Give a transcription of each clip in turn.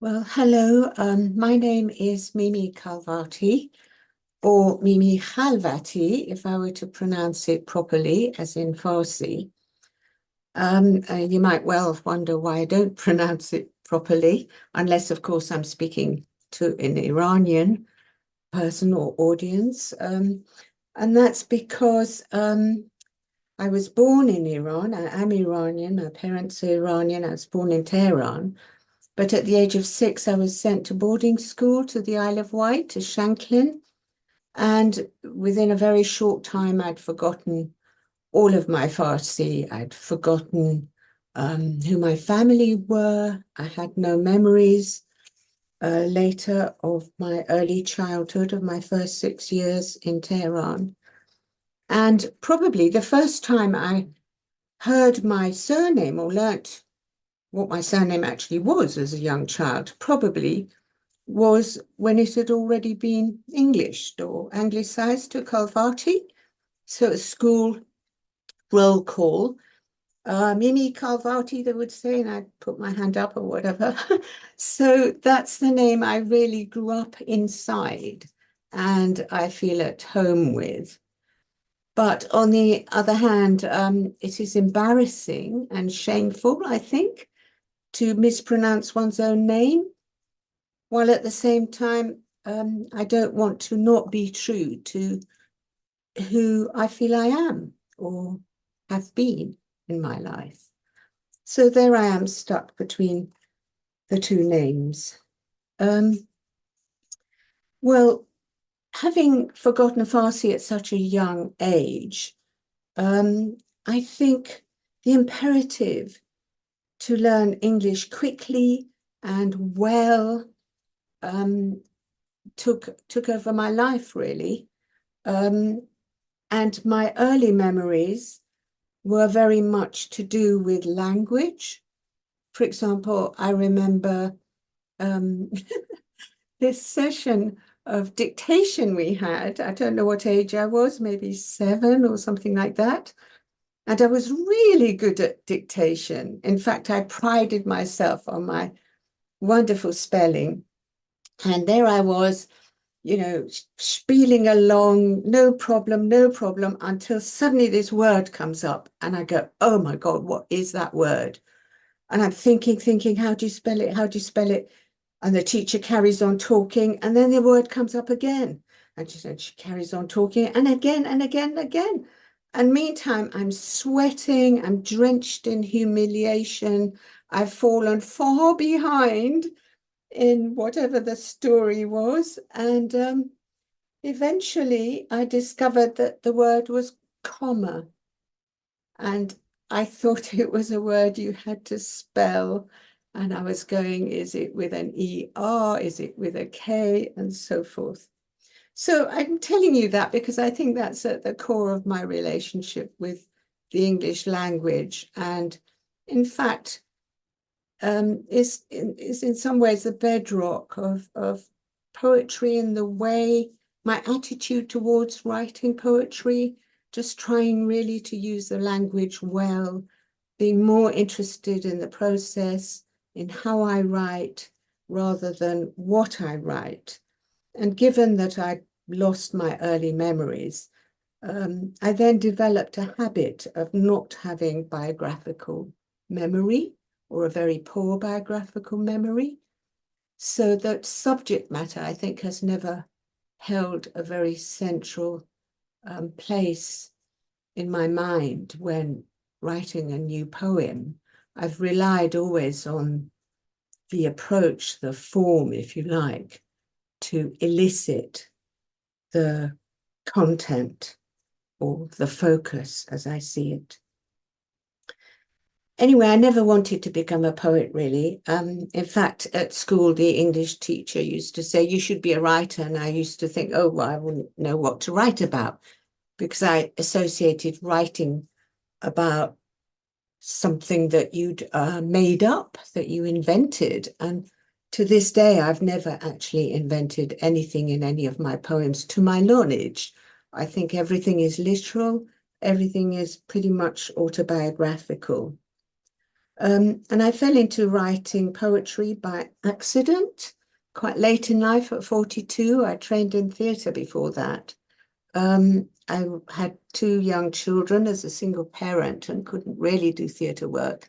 Well, hello. My name is Mimi Khalvati, or Mimi Khalvati, if I were to pronounce it properly, as in Farsi. You might well wonder why I don't pronounce it properly, unless, of course, I'm speaking to an Iranian person or audience. And that's because I was born in Iran. I am Iranian. My parents are Iranian. I was born in Tehran. But at the age of 6, I was sent to boarding school to the Isle of Wight, to Shanklin. And within a very short time, I'd forgotten all of my Farsi. I'd forgotten who my family were. I had no memories later of my early childhood, of my first 6 years in Tehran. And probably the first time I heard my surname or learnt what my surname actually was as a young child, probably was when it had already been Englished or Anglicized to Khalvati. So a school roll call, Mimi Khalvati, they would say, and I'd put my hand up or whatever. So that's the name I really grew up inside and I feel at home with. But on the other hand, it is embarrassing and shameful, I think, to mispronounce one's own name, while at the same time, I don't want to not be true to who I feel I am or have been in my life. So there I am stuck between the two names. Well, having forgotten Farsi at such a young age, I think the imperative to learn English quickly and well took over my life, really. And my early memories were very much to do with language. For example, I remember this session of dictation we had. I don't know what age I was, maybe 7 or something like that. And I was really good at dictation. In fact, I prided myself on my wonderful spelling. And there I was, spieling along, no problem, no problem, until suddenly this word comes up and I go, oh my God, what is that word? And I'm thinking, how do you spell it? How do you spell it? And the teacher carries on talking, and then the word comes up again. And she carries on talking, and again, and again, and again. And meantime, I'm sweating, I'm drenched in humiliation. I've fallen far behind in whatever the story was. And eventually I discovered that the word was comma. And I thought it was a word you had to spell. And I was going, is it with an ER? Is it with a K? And so forth. So I'm telling you that because I think that's at the core of my relationship with the English language. And in fact, is in some ways the bedrock of poetry in the way my attitude towards writing poetry, just trying really to use the language well, being more interested in the process, in how I write rather than what I write. And given that I lost my early memories, I then developed a habit of not having biographical memory or a very poor biographical memory. So that subject matter, I think, has never held a very central place in my mind when writing a new poem. I've relied always on the approach, the form, if you like, to elicit the content or the focus as I see it. Anyway, I never wanted to become a poet, really. In fact, at school, the English teacher used to say, you should be a writer. And I used to think, oh, well, I wouldn't know what to write about because I associated writing about something that you'd made up, that you invented. And to this day, I've never actually invented anything in any of my poems, to my knowledge. I think everything is literal. Everything is pretty much autobiographical. And I fell into writing poetry by accident quite late in life at 42. I trained in theatre before that. I had two young children as a single parent and couldn't really do theatre work.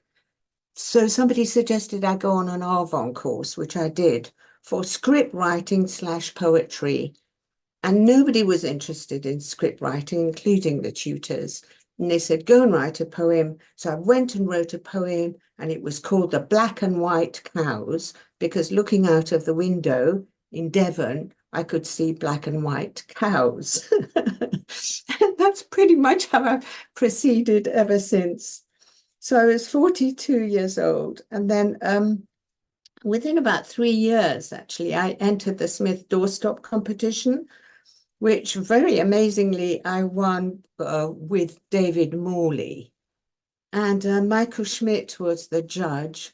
So somebody suggested I go on an Arvon course, which I did, for script writing / poetry. And nobody was interested in script writing, including the tutors. And they said, go and write a poem. So I went and wrote a poem, and it was called The Black and White Cows, because looking out of the window in Devon, I could see black and white cows. And that's pretty much how I've proceeded ever since. So I was 42 years old. And then within about 3 years, actually, I entered the Smith doorstop competition, which very amazingly I won with David Morley. And Michael Schmidt was the judge,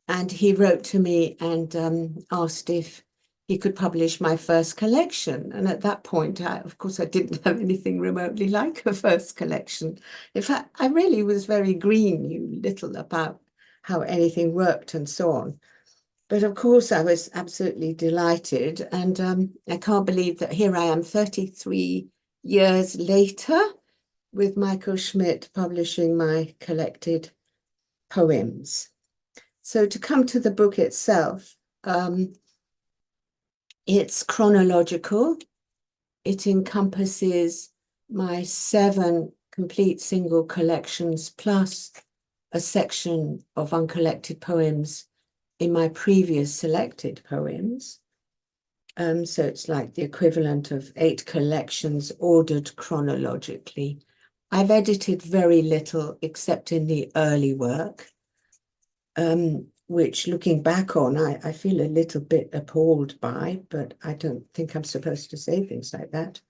and he wrote to me and asked if he could publish my first collection. And at that point, of course, I didn't have anything remotely like a first collection. In fact, I really was very green, knew little about how anything worked and so on. But of course, I was absolutely delighted. And I can't believe that here I am 33 years later with Michael Schmidt publishing my collected poems. So to come to the book itself, it's chronological. It encompasses my 7 complete single collections plus a section of uncollected poems in my previous selected poems. So it's like the equivalent of 8 collections ordered chronologically. I've edited very little except in the early work, which looking back on, I feel a little bit appalled by, but I don't think I'm supposed to say things like that.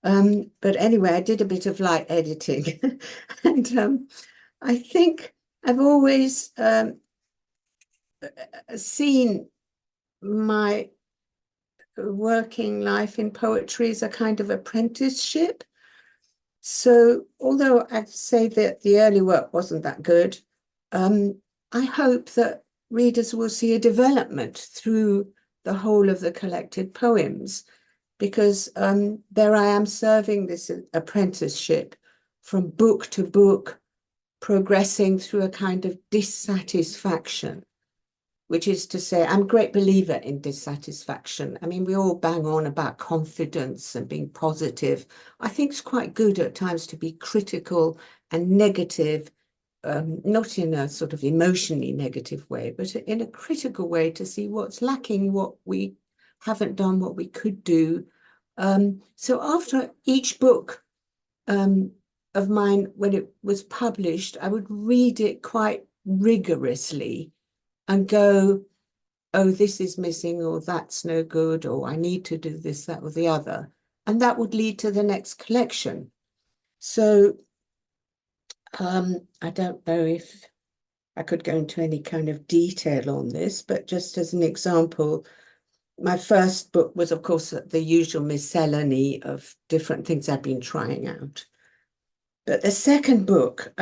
But anyway, I did a bit of light editing. And I think I've always seen my working life in poetry as a kind of apprenticeship. So although I'd say that the early work wasn't that good, I hope that readers will see a development through the whole of the collected poems, because there I am serving this apprenticeship from book to book, progressing through a kind of dissatisfaction, which is to say, I'm a great believer in dissatisfaction. I mean, we all bang on about confidence and being positive. I think it's quite good at times to be critical and negative, not in a sort of emotionally negative way, but in a critical way to see what's lacking, what we haven't done, what we could do. So after each book of mine, when it was published, I would read it quite rigorously and go, oh, this is missing, or that's no good, or I need to do this, that, or the other. And that would lead to the next collection. So I don't know if I could go into any kind of detail on this, but just as an example, my first book was, of course, the usual miscellany of different things I'd been trying out. But the second book,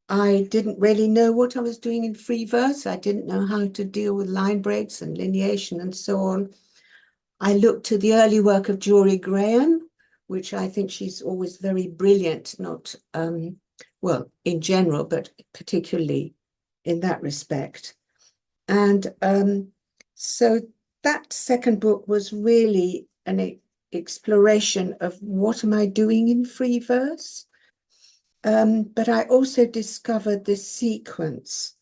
I didn't really know what I was doing in free verse. I didn't know how to deal with line breaks and lineation and so on. I looked to the early work of Jory Graham, which I think she's always very brilliant, not, well, in general, but particularly in that respect. And so that second book was really an exploration of what am I doing in free verse? But I also discovered this sequence,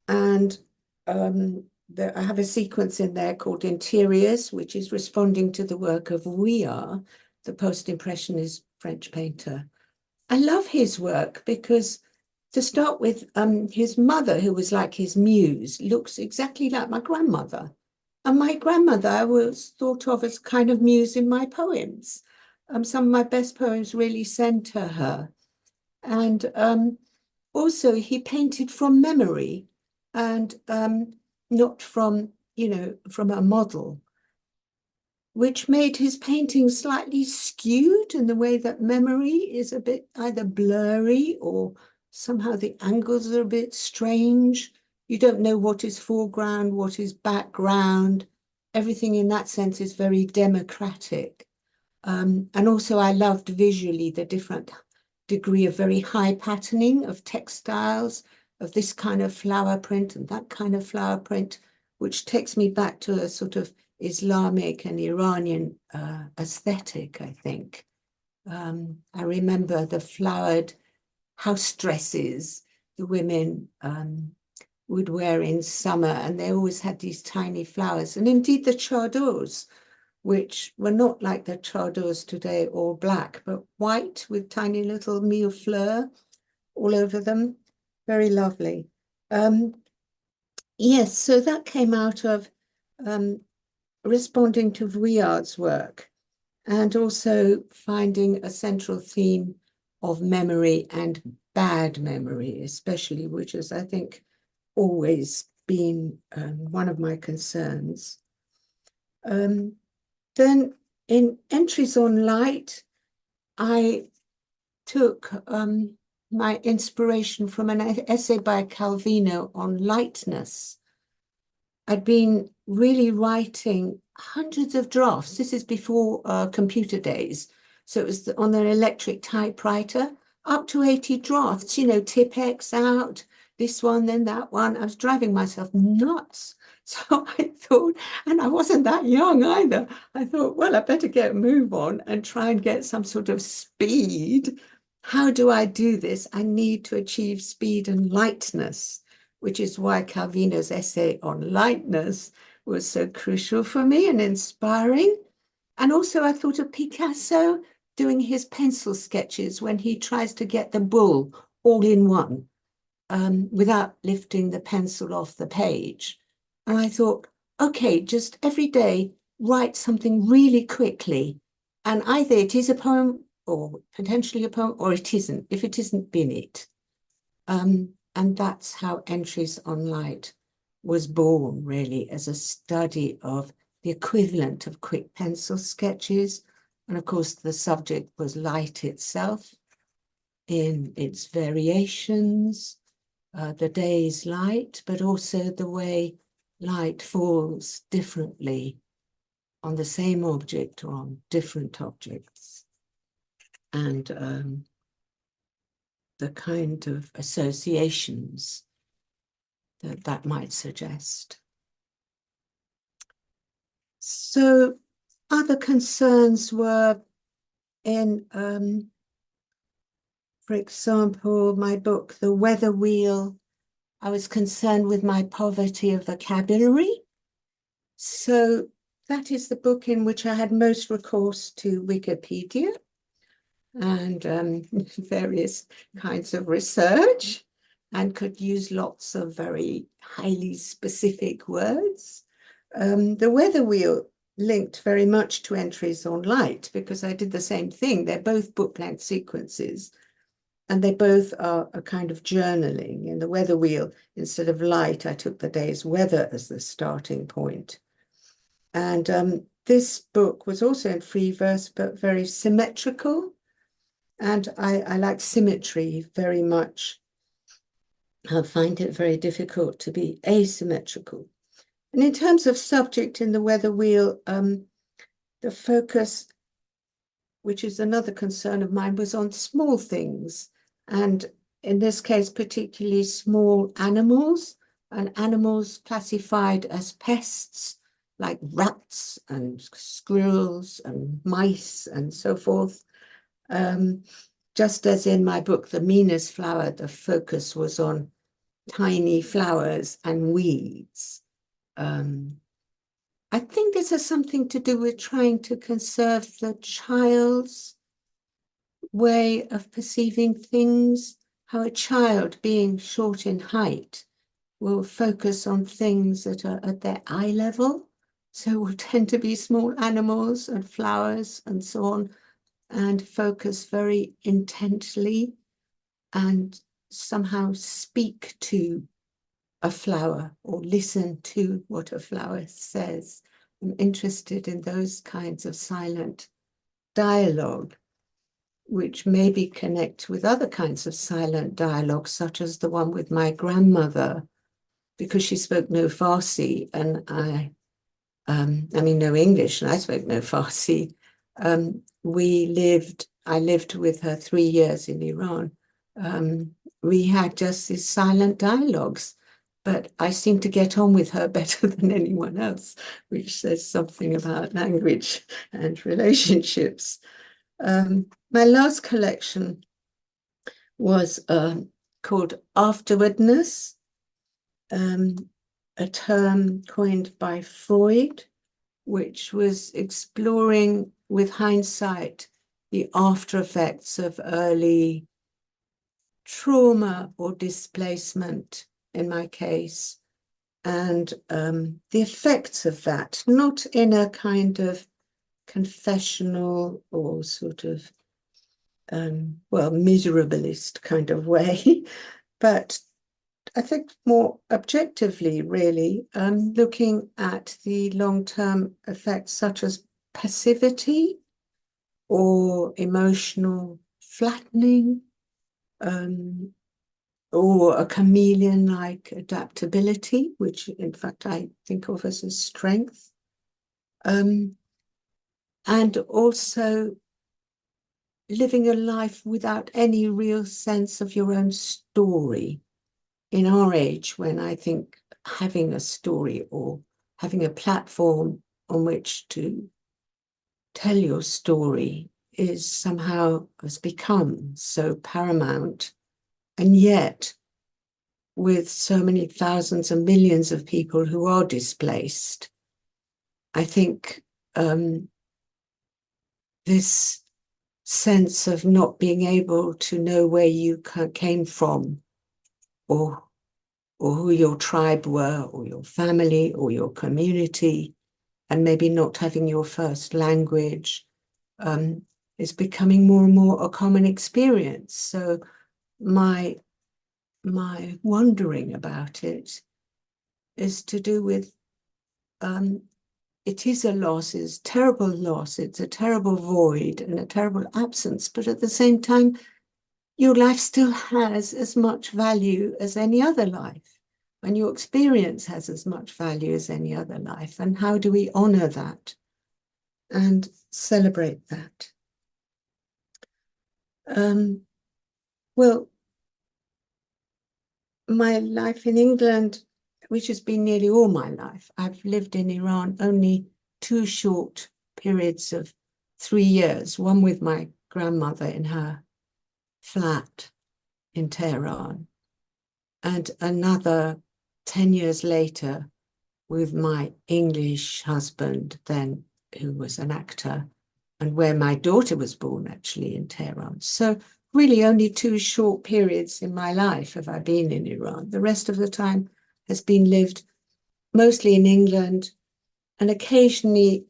and I have a sequence in there called Interiors, which is responding to the work of Vuillard, the post-impressionist French painter. I love his work because, to start with, his mother, who was like his muse, looks exactly like my grandmother. And my grandmother I was thought of as kind of muse in my poems. Some of my best poems really center her. And also he painted from memory and not from, from a model, which made his painting slightly skewed in the way that memory is a bit either blurry or somehow the angles are a bit strange. You don't know what is foreground, what is background. Everything in that sense is very democratic. And also I loved visually the different degree of very high patterning of textiles, of this kind of flower print and that kind of flower print, which takes me back to a sort of Islamic and Iranian aesthetic, I think. I remember the flowered house dresses the women would wear in summer, and they always had these tiny flowers. And indeed the chadors, which were not like the chadors today, all black, but white with tiny little mille fleurs all over them. Very lovely. Yes, so that came out of responding to Vuillard's work and also finding a central theme of memory and bad memory, especially, which has, I think, always been one of my concerns. Then in Entries on Light, I took my inspiration from an essay by Calvino on lightness. I'd been really writing hundreds of drafts. This is before computer days. So it was on an electric typewriter, up to 80 drafts, you know, Tipex out, this one, then that one. I was driving myself nuts. So I thought, and I wasn't that young either. I thought, well, I better get a move on and try and get some sort of speed. How do I do this? I need to achieve speed and lightness, which is why Calvino's essay on lightness was so crucial for me and inspiring. And also I thought of Picasso doing his pencil sketches when he tries to get the bull all in one without lifting the pencil off the page. And I thought, okay, just every day write something really quickly. And either it is a poem or potentially a poem, or it isn't. If it isn't, bin it. And that's how Entries on Light was born, really, as a study of the equivalent of quick pencil sketches. And of course, the subject was light itself in its variations, the day's light, but also the way light falls differently on the same object or on different objects. And the kind of associations that that might suggest. So other concerns were in, for example, my book, The Weather Wheel. I was concerned with my poverty of vocabulary. So that is the book in which I had most recourse to Wikipedia and various kinds of research, and could use lots of very highly specific words. The Weather Wheel linked very much to Entries on Light because I did the same thing. They're both book-length sequences, and they both are a kind of journaling. In the Weather Wheel, instead of light, I took the day's weather as the starting point. And this book was also in free verse, but very symmetrical. And I like symmetry very much. I find it very difficult to be asymmetrical. And in terms of subject in the Weather Wheel, the focus, which is another concern of mine, was on small things. And in this case, particularly small animals, and animals classified as pests, like rats and squirrels and mice and so forth. Just as in my book, The Meanest Flower, the focus was on tiny flowers and weeds. I think this has something to do with trying to conserve the child's way of perceiving things, how a child being short in height will focus on things that are at their eye level. So will tend to be small animals and flowers and so on, and focus very intently and somehow speak to a flower or listen to what a flower says. I'm interested in those kinds of silent dialogue. which maybe connect with other kinds of silent dialogue, such as the one with my grandmother, because she spoke no Farsi and I mean, no English, and I spoke no Farsi. I lived with her 3 years in Iran. We had just these silent dialogues, but I seemed to get on with her better than anyone else, which says something about language and relationships. My last collection was called Afterwardness, a term coined by Freud, which was exploring with hindsight the after effects of early trauma or displacement, in my case, and the effects of that, not in a kind of confessional or sort of, well, miserablist kind of way, but I think more objectively, really, looking at the long-term effects such as passivity or emotional flattening, or a chameleon-like adaptability, which in fact I think of as a strength, and also living a life without any real sense of your own story. In our age, when I think having a story or having a platform on which to tell your story is somehow has become so paramount, and yet with so many thousands and millions of people who are displaced, I think this sense of not being able to know where you came from, or who your tribe were, or your family, or your community, and maybe not having your first language, is becoming more and more a common experience. So my wondering about it is to do with, it is a loss, it's a terrible loss, it's a terrible void and a terrible absence, but at the same time, your life still has as much value as any other life, and your experience has as much value as any other life. And how do we honor that and celebrate that? Well, my life in England, which has been nearly all my life, I've lived in Iran only 2 short periods of 3 years, one with my grandmother in her flat in Tehran, and another 10 years later with my English husband then, who was an actor, and where my daughter was born, actually, in Tehran. So really only 2 short periods in my life have I been in Iran. The rest of the time has been lived mostly in England, and occasionally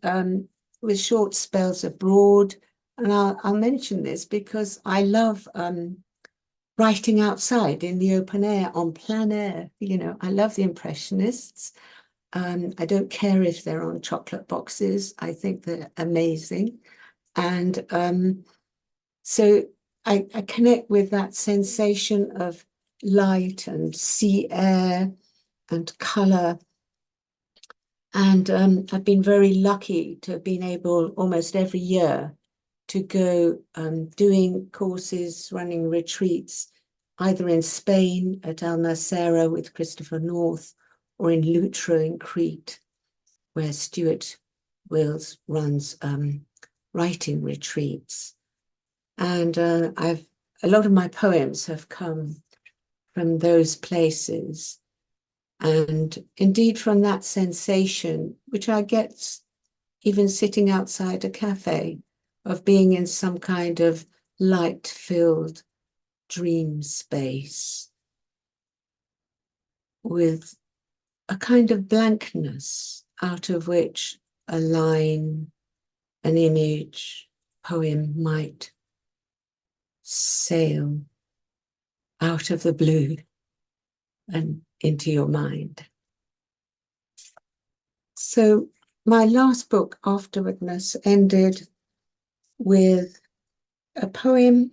with short spells abroad. And I'll mention this because I love writing outside in the open air, on plein air. You know, I love the Impressionists. I don't care if they're on chocolate boxes. I think they're amazing. And so I connect with that sensation of light and sea air and color. And I've been very lucky to have been able almost every year to go doing courses, running retreats, either in Spain at El Nacera with Christopher North, or in Lutra in Crete, where Stuart Wills runs writing retreats. And a lot of my poems have come from those places. And indeed from that sensation, which I get even sitting outside a cafe, of being in some kind of light-filled dream space with a kind of blankness out of which a line, an image, poem might sail out of the blue and into your mind. So my last book, Afterwardness, ended with a poem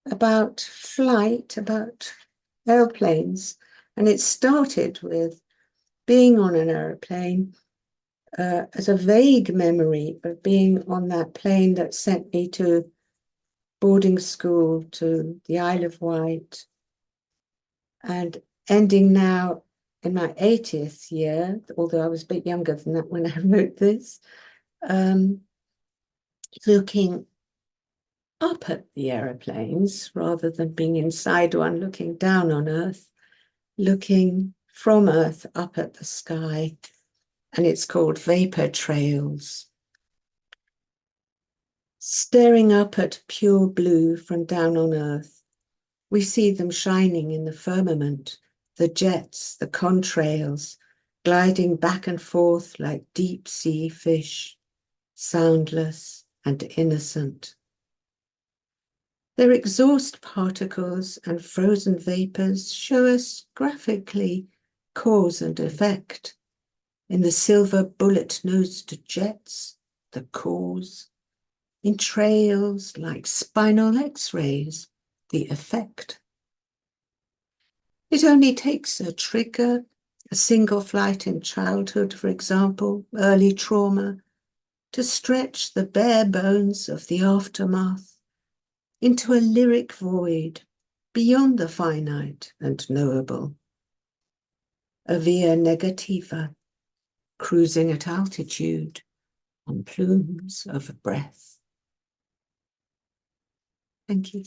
about flight, about airplanes, and it started with being on an airplane as a vague memory of being on that plane that sent me to boarding school, to the Isle of Wight, and ending now in my 80th year, although I was a bit younger than that when I wrote this, looking up at the aeroplanes rather than being inside one, looking down on Earth, looking from Earth up at the sky, and it's called Vapour Trails. Staring up at pure blue from down on Earth, we see them shining in the firmament, the jets, the contrails, gliding back and forth like deep sea fish, soundless and innocent. Their exhaust particles and frozen vapors show us graphically cause and effect in the silver bullet-nosed jets, the cause, in trails like spinal X-rays, the effect. It only takes a trigger, a single flight in childhood, for example, early trauma, to stretch the bare bones of the aftermath into a lyric void beyond the finite and knowable. A via negativa, cruising at altitude on plumes of breath. Thank you.